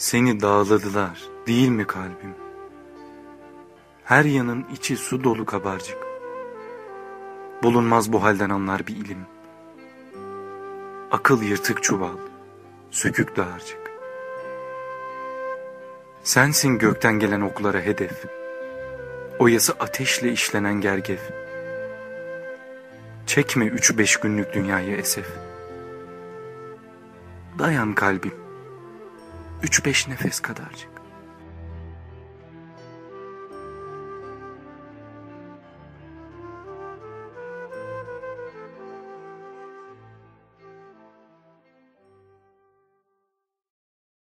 Seni dağladılar, değil mi kalbim? Her yanın içi su dolu kabarcık. Bulunmaz bu halden anlar bir ilim. Akıl yırtık çuval, sökük dağarcık. Sensin gökten gelen oklara hedef, oyası ateşle işlenen gergef. Çekme 3-5 günlük dünyayı esef. Dayan kalbim, 3-5 nefes kadarcık.